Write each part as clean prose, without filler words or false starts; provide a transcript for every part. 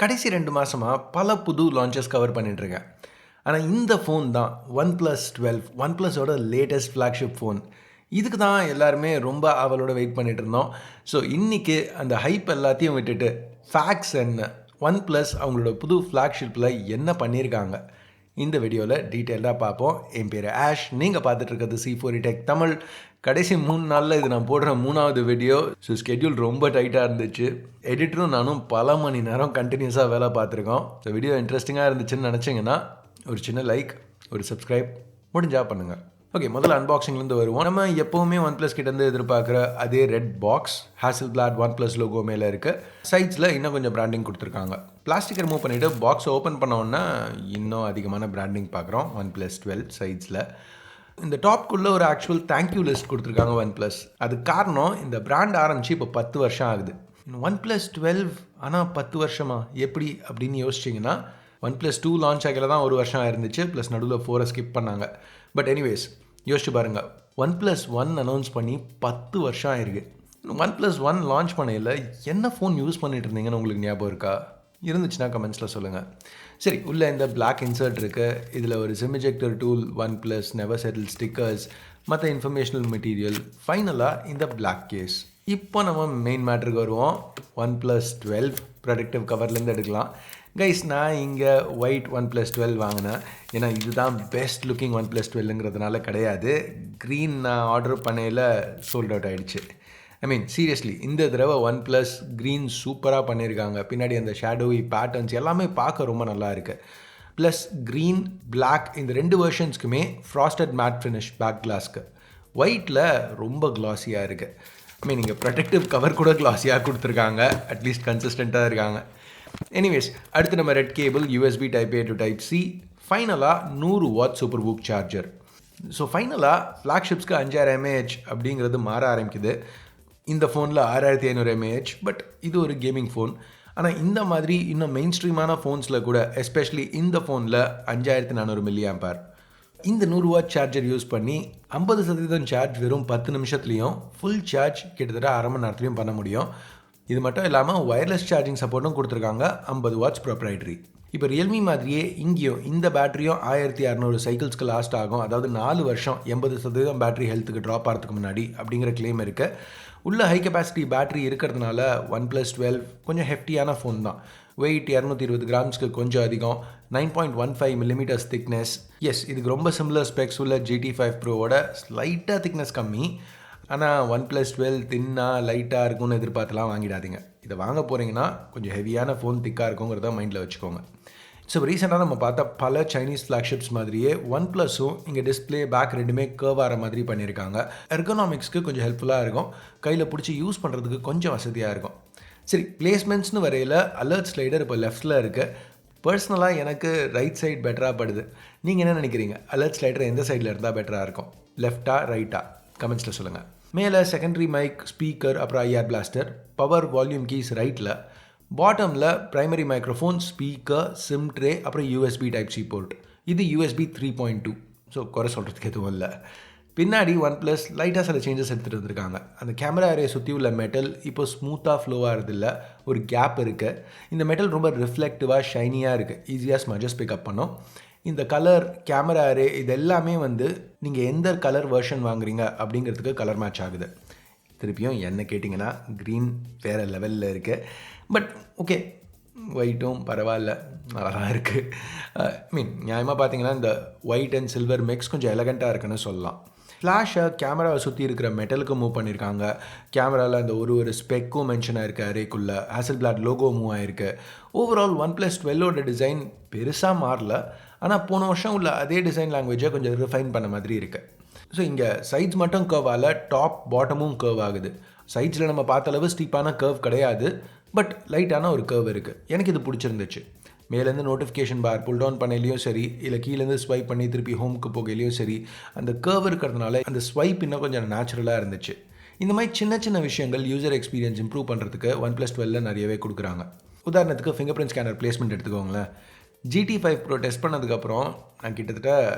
கடைசி 2 மாசமா பல புது லான்ச்சஸ் கவர் பண்ணிட்டுருக்கேன். ஆனா இந்த ஃபோன் தான் OnePlus 12 OnePlusஓட லேட்டஸ்ட் ஃப்ளாக்ஷிப் ஃபோன். இதுக்கு தான் எல்லாருமே ரொம்ப ஆவலோட வெயிட் பண்ணிட்டு இருந்தோம். ஸோ இன்னைக்கு அந்த ஹைப் எல்லாத்தையும் விட்டுட்டு ஃபேக்ட்ஸ் என்ன, OnePlus அவங்களோட புது ஃப்ளாக்ஷிப்பில் என்ன பண்ணியிருக்காங்க, இந்த வீடியோவில் டீட்டெயிலாக பார்ப்போம். என் பேர் ஆஷ், நீங்கள் பார்த்துட்டு இருக்கிறது C4E Tech தமிழ். கடைசி 3 நாளில் இது நான் போடுற 3வது வீடியோ. ஸோ ஸ்கெட்யூல் ரொம்ப டைட்டாக இருந்துச்சு. எடிட்டரும் நானும் பல மணி நேரம் கண்டினியூஸாக வேலை பார்த்துருக்கோம். ஸோ வீடியோ இன்ட்ரெஸ்டிங்காக இருந்துச்சுன்னு நினச்சிங்கன்னா ஒரு சின்ன லைக், ஒரு சப்ஸ்கிரைப் முடிஞ்சால் பண்ணுங்கள். ஓகே, முதல்ல அன்பாக்சிங்லேருந்து வருவோம். நம்ம எப்போவுமே OnePlus கிட்டேருந்து எதிர்பார்க்குற அதே ரெட் பாக்ஸ், ஹேசல்பிளாட் OnePlus லோகோ மேலே இருக்குது. சைட்ஸில் இன்னும் கொஞ்சம் பிராண்டிங் கொடுத்துருக்காங்க. பிளாஸ்டிக் ரிமூவ் பண்ணிவிட்டு பாக்ஸை ஓப்பன் பண்ணோன்னா இன்னும் அதிகமான பிராண்டிங் பார்க்குறோம் OnePlus 12 சைட்ஸில். இந்த டாப்குள்ளே ஒரு ஆக்சுவல் தேங்க்யூ லிஸ்ட் கொடுத்துருக்காங்க OnePlus. அதுக்கு காரணம் இந்த பிராண்ட் ஆரம்பித்து இப்போ 10 வருஷம் ஆகுது. OnePlus 12 ஆனால் 10 வருஷமா எப்படி அப்படின்னு யோசிச்சிங்கன்னா, OnePlus 2 லான்ச் ஆகல தான் 1 வருஷம் ஆயிருந்துச்சு. ப்ளஸ் நடுவில் 4 ஸ்கிப் பண்ணாங்க. பட் எனிவேஸ் யோசிச்சு பாருங்கள், OnePlus 1 அனௌன்ஸ் பண்ணி 10 வருஷம் ஆயிருக்கு. OnePlus 1 லான்ச் பண்ணையில் என்ன ஃபோன் யூஸ் பண்ணிட்டு இருந்தீங்கன்னு உங்களுக்கு ஞாபகம் இருக்கா? இருந்துச்சுன்னா கமெண்ட்ஸில் சொல்லுங்கள். சரி, உள்ளே இந்த பிளாக் இன்சர்ட் இருக்குது. இதில் ஒரு sim ejector tool, OnePlus never settle stickers, மற்ற இன்ஃபர்மேஷனல் மெட்டீரியல், ஃபைனலாக இந்த பிளாக் கேஸ். இப்போ நம்ம மெயின் மேட்ருக்கு வருவோம். OnePlus 12 ப்ரொடக்டிவ் கவர்லேருந்து எடுக்கலாம். கைஸ், நான் இங்கே ஒயிட் OnePlus 12 வாங்கினேன். ஏன்னா இதுதான் பெஸ்ட் லுக்கிங் OnePlus 12ங்கிறதுனால கிடையாது. க்ரீன் நான் ஆர்டர் பண்ணையில் சோல்ட் அவுட் ஆகிடுச்சு. ஐ மீன் சீரியஸ்லி, இந்த தடவை OnePlus க்ரீன் சூப்பராக பண்ணியிருக்காங்க. பின்னாடி அந்த ஷேடோவி பேட்டர்ன்ஸ் எல்லாமே பார்க்க ரொம்ப நல்லா இருக்குது. ப்ளஸ் க்ரீன், பிளாக் இந்த 2 வெர்ஷன்ஸ்க்குமே ஃப்ராஸ்டட் மேட் ஃபினிஷ் பேக் கிளாஸ்க்கு. ஒயிட்டில் ரொம்ப கிளாஸியாக இருக்குது. ஐ மீன் இங்கே ப்ரொடெக்டிவ் கவர் கூட கிளாஸியாக கொடுத்துருக்காங்க. அட்லீஸ்ட் கன்சிஸ்டண்ட்டாக இருக்காங்க. எனிவேஸ், அடுத்து நம்ம red cable, USB Type A to Type C, ஃபைனலாக 100 வாட் சூப்பர் வூக் சார்ஜர். ஸோ ஃபைனலாக ஃப்ளாக்ஷிப்ஸ்க்கு 5000 mAh அப்படிங்கிறது மாற ஆரம்பிக்குது. இந்த ஃபோனில் 6500 mAh. பட் இது ஒரு கேமிங் ஃபோன். ஆனால் இந்த மாதிரி இன்னும் மெயின் ஸ்ட்ரீமான ஃபோன்ஸில் கூட, எஸ்பெஷலி இந்த ஃபோனில் 5400 mAh. இந்த 100 வாட் சார்ஜர் யூஸ் பண்ணி 50% சார்ஜ் வெறும் 10 நிமிஷத்துலையும், ஃபுல் சார்ஜ் கிட்டத்தட்ட அரை மணி நேரத்துலையும் பண்ண முடியும். இது மட்டும் இல்லாமல் ஒயர்லெஸ் சார்ஜிங் சப்போர்ட்டும் கொடுத்துருக்காங்க. 50 வாட்ஸ் ப்ரொப்ரைட்டரி. இப்போ ரியல்மி மாதிரியே இங்கேயும் இந்த பேட்டரியும் 1600 சைக்கிள்ஸ்க்கு லாஸ்ட் ஆகும். அதாவது 4 வருஷம் 80% பேட்டரி ஹெல்த்துக்கு ட்ராப் ஆகிறதுக்கு முன்னாடி அப்படிங்கிற கிளைம் இருக்குது. உள்ள ஹை கெப்பாசிட்டி பேட்டரி இருக்கிறதுனால OnePlus 12 கொஞ்சம் ஹெஃப்டியான ஃபோன் தான். வெயிட் 220 கிராம்ஸ்க்கு கொஞ்சம் அதிகம். 9.15 mm திக்னஸ். எஸ், இதுக்கு ரொம்ப சிமிலர் ஸ்பெக்ஸ் உள்ள GT5 ப்ரோவோட ஸ்லைட்டாக திக்னஸ் கம்மி. ஆனால் OnePlus 12 தின்னாக லைட்டாக இருக்கும்னு எதிர்பார்த்துலாம் வாங்கிடாதீங்க. இதை வாங்க போகிறீங்கன்னா கொஞ்சம் ஹெவியான ஃபோன், திக்காக இருக்குங்கிறத மைண்டில் வச்சுக்கோங்க. ஸோ ரீசெண்டாக நம்ம பார்த்த பல சைனீஸ் ஃப்ளாக்ஷிப்ஸ் மாதிரியே OnePlusம் இங்கே டிஸ்பிளே, பேக் ரெண்டுமே கர்வ் ஆகிற மாதிரி பண்ணியிருக்காங்க. எர்கனாமிக்ஸ்க்கு கொஞ்சம் ஹெல்ப்ஃபுல்லாக இருக்கும். கையில் பிடிச்சி யூஸ் பண்ணுறதுக்கு கொஞ்சம் வசதியாக இருக்கும். சரி, பிளேஸ்மெண்ட்ஸ்னு வரையில் அலர்ட் ஸ்லைடர் இப்போ லெஃப்ட்டில் இருக்குது. பர்சனலாக எனக்கு ரைட் சைடு பெட்டராக படுது. நீங்கள் என்ன நினைக்கிறீங்க? அலர்ட் ஸ்லைடர் எந்த சைடில் இருந்தால் பெட்டராக இருக்கும்? லெஃப்டா, ரைட்டா? கமெண்ட்ஸில் சொல்லுங்கள். மேலே செகண்டரி மைக், ஸ்பீக்கர், அப்புறம் IR plaster, power, volume keys ரைட்டில். பாட்டமில் primary microphone, speaker, sim tray, அப்புறம் USB Type C போர்ட். இது USB 3.2. ஸோ குறை சொல்கிறதுக்கு எதுவும் இல்லை. பின்னாடி OnePlus லைட்டாக சில சேஞ்சஸ் எடுத்துகிட்டு வந்திருக்காங்க. அந்த கேமரா அரே சுற்றி உள்ள மெட்டல் இப்போ ஸ்மூத்தாக ஃப்ளோ ஆகிறதில்ல. ஒரு கேப் இருக்குது. இந்த மெட்டல் ரொம்ப ரிஃப்ளெக்டிவாக, ஷைனியாக இருக்குது. ஈஸியாக ஸ்மஜஸ் பிக்கப் பண்ணும். இந்த கலர், கேமரா அரே இது எல்லாமே நீங்கள் எந்த கலர் வெர்ஷன் வாங்குறீங்க அப்படிங்கிறதுக்கு கலர் மேட்ச் ஆகுது. திருப்பியும் என்ன கேட்டிங்கன்னா க்ரீன் வேறு லெவலில் இருக்குது. பட் ஓகே, ஒயிட்டும் பரவாயில்ல, நல்லா தான் இருக்குது. நியாயமாக பார்த்தீங்கன்னா இந்த ஒயிட் அண்ட் சில்வர் மிக்ஸ் கொஞ்சம் எலகண்ட்டாக இருக்குன்னு சொல்லலாம். ஃப்ளாஷை கேமராவை சுற்றி இருக்கிற மெட்டலுக்கு மூவ் பண்ணியிருக்காங்க. கேமராவில் அந்த ஒரு ஸ்பெக்கும் மென்ஷன் ஆகிருக்கு. அரேக்குள்ளே ஹேசல்பிளாட் லோகோ மூவ் ஆகிருக்கு. ஓவரால் OnePlus 12ஓட டிசைன் பெருசாக மாறல. ஆனால் போன வருஷம் உள்ள அதே டிசைன் லாங்குவேஜை கொஞ்சம் ரிஃபைன் பண்ண மாதிரி இருக்குது. ஸோ இங்கே சைட்ஸ் மட்டும் கர்வ் ஆகல, டாப் பாட்டமும் கர்வ் ஆகுது. சைட்ஸில் நம்ம பார்த்த அளவு ஸ்டீப்பான கர்வ் கிடையாது. பட் லைட்டான ஒரு கர்வ் இருக்குது. எனக்கு இது பிடிச்சிருந்துச்சு. மேலேருந்து நோட்டிஃபிகேஷன் பார் புல் டவுன் பண்ணலையும் சரி, இல்லை கீழேருந்து ஸ்வைப் பண்ணி திருப்பி ஹோமுக்கு போகையிலையும் சரி, அந்த கர்வ் இருக்கிறதுனால அந்த ஸ்வைப் இன்னும் கொஞ்சம் நேச்சுரலாக இருந்துச்சு. இந்த மாதிரி சின்ன சின்ன விஷயங்கள் யூசர் எக்ஸ்பீரியன்ஸ் இம்ப்ரூவ் பண்ணுறதுக்கு OnePlus 12 நிறையவே கொடுக்குறாங்க. உதாரணத்துக்கு ஃபிங்கர் பிரிண்ட் ஸ்கேனர் பிளேஸ்மெண்ட் எடுத்துக்கோங்களேன். GT5 ப்ரோ டெஸ்ட் பண்ணதுக்கப்புறம் நான் கிட்டத்தட்ட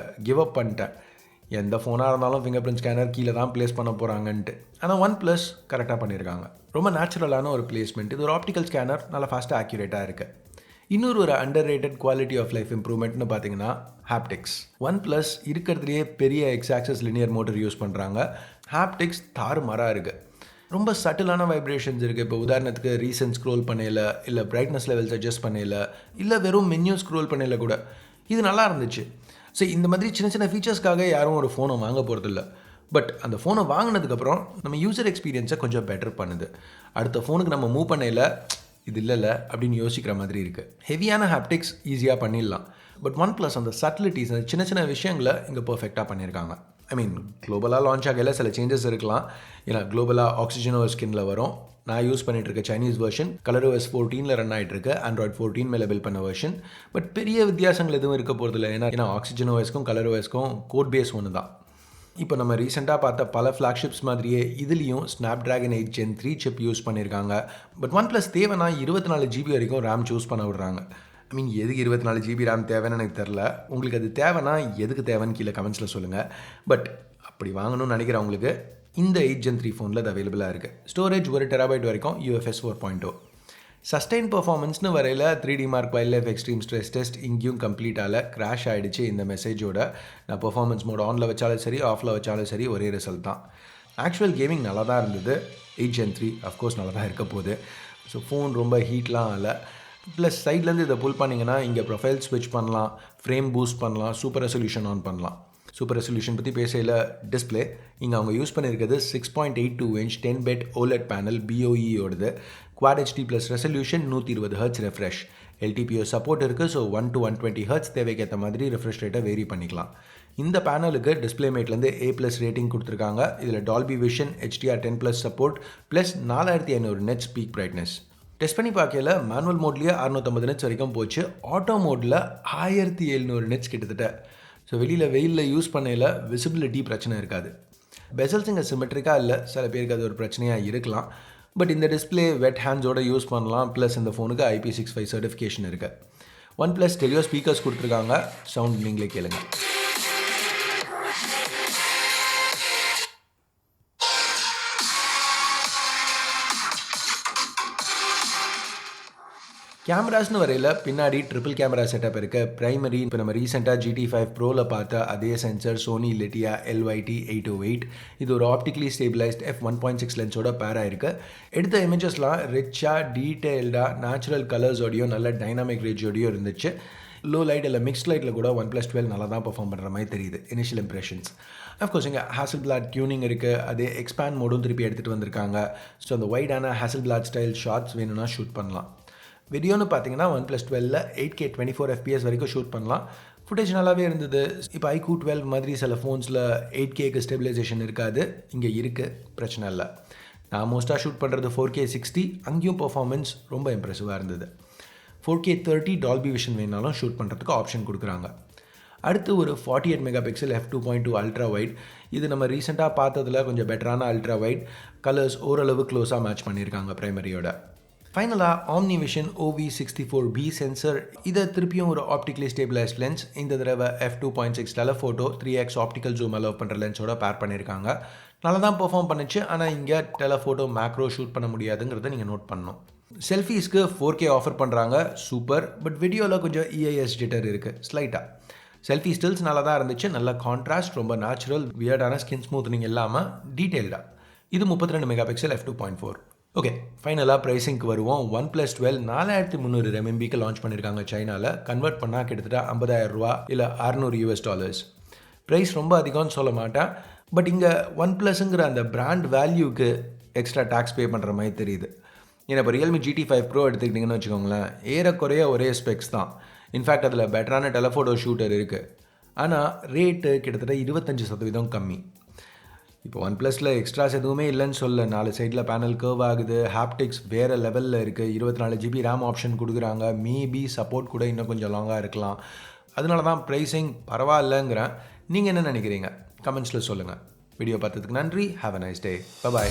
கிவ் அப் பண்ணிட்டேன். எந்த ஃபோனாக இருந்தாலும் ஃபிங்கர் பிரிண்ட் ஸ்கேனர் கீழே தான் ப்ளேஸ் பண்ண போகிறாங்கன்ட்டு. ஆனால் OnePlus கரெக்டாக பண்ணியிருக்காங்க. ரொம்ப நேச்சுரலான ஒரு பிளேஸ்மெண்ட். இது ஒரு ஆப்டிக்கல் ஸ்கேனர், நல்லா ஃபாஸ்ட்டாக ஆக்யூரேட்டாக இருக்குது. இன்னொரு ஒரு underrated quality of life இம்ப்ரூவ்மெண்ட்னு பார்த்தீங்கன்னா ஹாப்டிக்ஸ். ஒன்ப்ளஸ் இருக்கிறதுலேயே பெரிய எக்ஸாக்சஸ் லினியர் மோட்டர் யூஸ் பண்ணுறாங்க. ஹாப்டிக்ஸ் தாறுமாறாக இருக்குது. ரொம்ப சட்டிலான வைப்ரேஷன்ஸ் இருக்குது. இப்போ உதாரணத்துக்கு ரீசன்ட் ஸ்க்ரோல் பண்ணையில், இல்லை பிரைட்னஸ் லெவல்ஸ் அட்ஜஸ்ட் பண்ணையில், இல்லை வெறும் மென்யூ ஸ்க்ரோல் பண்ணையில் கூட இது நல்லா இருந்துச்சு. ஸோ இந்த மாதிரி சின்ன சின்ன ஃபீச்சர்ஸ்க்காக யாரும் ஒரு ஃபோனை வாங்க போகிறதில்ல. பட் அந்த ஃபோனை வாங்கினதுக்கப்புறம் நம்ம யூசர் எக்ஸ்பீரியன்ஸை கொஞ்சம் பெட்டர் பண்ணுது. அடுத்த ஃபோனுக்கு நம்ம மூவ் பண்ணையில் இது இல்லைல்ல அப்படின்னு யோசிக்கிற மாதிரி இருக்குது. ஹெவியான ஹாப்டிக்ஸ் ஈஸியாக பண்ணிடலாம். பட் OnePlus அந்த சட்டிலிட்டிஸ், அந்த சின்ன சின்ன விஷயங்களை இங்கே பர்ஃபெக்டாக பண்ணியிருக்காங்க. குளோபலாக லான்ச் ஆகல சில சேஞ்சஸ் இருக்கலாம். ஏன்னா குளோபலாக ஆக்சிஜனோஸ் ஸ்கின்ல வரும். நான் யூஸ் பண்ணிட்டு இருக்க சைனீஸ் வெர்ஷன் ColorOS 14 ரன் ஆகிட்டு இருக்கு. Android 14 மேலே பில் பண்ண வெர்ஷன். பட் பெரிய வித்தியாசங்கள் எதுவும் இருக்க போகிறதில்ல. ஏன்னா ஆக்சிஜனோஸ்க்கும் ColorOSக்கும் கோட் பேஸ் ஒன்று தான். இப்போ நம்ம ரீசெண்டாக பார்த்த பல ஃப்ளாக்ஷிப்ஸ் மாதிரியே இதுலேயும் Snapdragon 8 Gen 3 சிப் யூஸ் பண்ணியிருக்காங்க. பட் OnePlus தேவைன்னா 24 GB வரைக்கும் ரேம் சூஸ் பண்ண விடுறாங்க. எதுக்கு 24 GB ரேம் தேவைன்னு எனக்கு தெரில. உங்களுக்கு அது தேவைன்னா எதுக்கு தேவைன்னு கீழே கமெண்ட்ஸில் சொல்லுங்கள். பட் அப்படி வாங்கணும்னு நினைக்கிறவங்களுக்கு இந்த 8 Gen 3 ஃபோனில் அது அவைலபிளாக இருக்குது. ஸ்டோரேஜ் 1 TB வரைக்கும் UFS 4.0. சஸ்டெயின் பர்ஃபார்மன்ஸ்னு வரையில் 3D mark wild life extreme stress test இங்கேயும் கம்ப்ளீட்டால் கிராஷ் ஆகிடுச்சு. இந்த மெசேஜோட நான் பர்ஃபார்மன்ஸ் மோட் ஆனில் வச்சாலும் சரி, ஆஃபில் வச்சாலும் சரி, ஒரே ரிசல்ட் தான். ஆக்சுவல் கேமிங் நல்லா தான் இருந்தது. 8 Gen 3 அஃப்கோர்ஸ் நல்லா தான் இருக்க போகுது. ஸோ ஃபோன் ரொம்ப ஹீட்லாம் இல்லை. ப்ளஸ் சைட்லேருந்து இதை புல் பண்ணிங்கன்னா இங்கே ப்ரொஃபைல் ஸ்விட்ச் பண்ணலாம், ஃப்ரேம் பூஸ்ட் பண்ணலாம், சூப்பர் ரெசல்யூஷன் ஆன் பண்ணலாம். சூப்பர் ரெசல்யூஷன் பற்றி பேசையில் டிஸ்பிளே இங்கே அவங்க யூஸ் பண்ணியிருக்கிறது 6.82 inch 10-bit OLED பேனல் BOE-ஓடது. Quad HD plus resolution, 120 Hz refresh. LTPO support இருக்குது. ஸோ 1 to 120 Hz தேவைக்கேற்ற மாதிரி ரெஃப்ரெஷ் ரேட்டை வேரி பண்ணிக்கலாம். இந்த பேனலுக்கு டிஸ்பிளேமேட்லேருந்து A+ ரேட்டிங் கொடுத்துருக்காங்க. இதில் Dolby vision, HDR10+ support plus 4500 net speak brightness. Test பண்ணி பார்க்கல மேனுவல் மோட்லேயே 650 நெட்ஸ் வரைக்கும் போச்சு. ஆட்டோ மோடில் 1700 நெட்ஸ் கிட்டத்தட்ட. ஸோ வெயிலில் யூஸ் பண்ணையில் விசிபிலிட்டி பிரச்சனை இருக்காது. பெசல்ஸ் இங்கே சிமெட்ரிக்காக இல்லை. சில பேருக்கு அது ஒரு பிரச்சனையாக இருக்கலாம். பட் இந்த டிஸ்பிளே வெட் ஹேண்ட்ஸோடு யூஸ் பண்ணலாம். ப்ளஸ் இந்த ஃபோனுக்கு IP65 சர்டிஃபிகேஷன் இருக்குது. OnePlus ஸ்டெரியோ ஸ்பீக்கர்ஸ் கொடுத்துருக்காங்க. சவுண்ட் நீங்களே கேளுங்க. கேமராஸ்னு வரையில் பின்னாடி ட்ரிபிள் கேமரா செட்டப் இருக்குது. ப்ரைமரி இப்போ நம்ம ரீசெண்டாக GT5 ப்ரோவில் பார்த்த அதே சென்சர் சோனி லிட்டியா LYT808. இது ஒரு ஆப்டிக்லி ஸ்டேபிளைஸ்ட் f1.6 லென்ஸோட பேராக இருக்குது. எடுத்த இமேஜஸ்லாம் ரிச்சாக டீட்டெயில்டாக நேச்சுரல் கலர்ஸோடையோ நல்ல டைனாமிக் ரேஜோடையோ இருந்துச்சு. லோ லைட் இல்லை மிக்ஸ்ட் லைட்டில் கூட OnePlus 12 நல்லா தான் பர்ஃபார்ம் பண்ணுற மாதிரி தெரியுது. இனிஷியல் இம்ப்ரெஷன்ஸ் அஃப்கோர்ஸ் இங்கே ஹேசல்பிளாட் டியூனிங் இருக்குது. அதே எக்ஸ்பேண்ட் மோடும் திருப்பி எடுத்துகிட்டு வந்திருக்காங்க. ஸோ அந்த வைடான ஹேசல்பிளாட் ஸ்டைல் ஷார்ட்ஸ் வேணும்னா ஷூட் பண்ணலாம். வீடியோன்னு பார்த்தீங்கன்னா OnePlus 12 8K 24 FPS வரைக்கும் ஷூட் பண்ணலாம். ஃபுட்டேஜ் நல்லாவே இருந்தது. இப்போ iQOO 12 மாதிரி சில ஃபோன்ஸில் 8Kக்கு ஸ்டெபிலைசேஷன் இருக்காது. இங்கே இருக்குது, பிரச்சனை இல்லை. நான் மோஸ்ட்டாக ஷூட் பண்ணுறது 4K 60. அங்கேயும் பர்ஃபார்மன்ஸ் ரொம்ப இம்ப்ரெசிவாக இருந்தது. 4K 30 டால்பி விஷன் வேணாலும் ஷூட் பண்ணுறதுக்கு ஆப்ஷன் கொடுக்குறாங்க. அடுத்து ஒரு 48 மெகாபிக்சல் f2.2 அல்ட்ரா வைட். இது நம்ம ரீசெண்டாக பார்த்ததில் கொஞ்சம் பெட்டரான அல்ட்ரா வைட். கலர்ஸ் ஓரளவு க்ளோஸாக மேட்ச் பண்ணியிருக்காங்க ப்ரைமரியோட. ஃபைனலாக OmniVision OV64B சென்சர். இதை திருப்பியும் ஒரு ஆப்டிக்லி ஸ்டேபிளைஸ்ட் லென்ஸ். இந்த தடவை f2.6 telephoto 3x optical zoom allow பண்ணுற லென்ஸோட பேர் பண்ணியிருக்காங்க. நல்லா தான் பெர்ஃபார்ம் பண்ணிச்சு. ஆனால் இங்கே டெலஃபோட்டோ மேக்ரோ ஷூட் பண்ண முடியாதுங்கிறத நீங்கள் நோட் பண்ணணும். செல்ஃபீஸ்க்கு 4K ஆஃபர் பண்ணுறாங்க, சூப்பர். பட் வீடியோவில் கொஞ்சம் EIS ஜிட்டர் இருக்குது ஸ்லைட்டாக. செல்ஃபி ஸ்டில்ஸ் நல்லா தான் இருந்துச்சு. நல்ல கான்ட்ராஸ்ட், ரொம்ப நேச்சுரல், வியர்டான ஸ்கின் ஸ்மூத்னிங் இல்லாமல் டீட்டெயில்டாக. இது 32 மெகாபிக்சல் f2.4. ஓகே, ஃபைனலாக ப்ரைஸிங்க்கு வருவோம். OnePlus 12 4300 RMBக்கு லான்ச் பண்ணியிருக்காங்க சைனாவில். கன்வெர்ட் பண்ணால் கிட்டத்தட்ட 50,000 ரூபா இல்லை $600. ப்ரைஸ் ரொம்ப அதிகம்னு சொல்ல மாட்டேன். பட் இங்கே OnePlusங்கிற அந்த பிராண்ட் வேல்யூக்கு எக்ஸ்ட்ரா டேக்ஸ் பே பண்ணுற மாதிரி தெரியுது. ஏன்னா இப்போ Realme GT5 Pro எடுத்துக்கிட்டிங்கன்னு வச்சுக்கோங்களேன், ஏறக்குறைய ஒரே ஸ்பெக்ஸ் தான். இன்ஃபேக்ட் அதில் பெட்டரான டெலஃபோட்டோ ஷூட்டர் இருக்குது. ஆனால் ரேட்டு கிட்டத்தட்ட 25% கம்மி. இப்போ OnePlusல எக்ஸ்ட்ராஸ் எதுவுமே இல்லைன்னு சொல்ல. 4 சைடில் பேனல் கர்வ் ஆகுது. ஹாப்டிக்ஸ் வேறு லெவலில் இருக்குது. 24 GB ரேம் ஆப்ஷன் கொடுக்குறாங்க. மேபி சப்போர்ட் கூட இன்னும் கொஞ்சம் லாங்காக இருக்கலாம். அதனால தான் ப்ரைஸிங் பரவாயில்லைங்கிறேன். நீங்கள் என்ன நினைக்கிறீங்க? கமெண்ட்ஸில் சொல்லுங்கள். வீடியோ பார்த்ததுக்கு நன்றி. Have a nice day. By.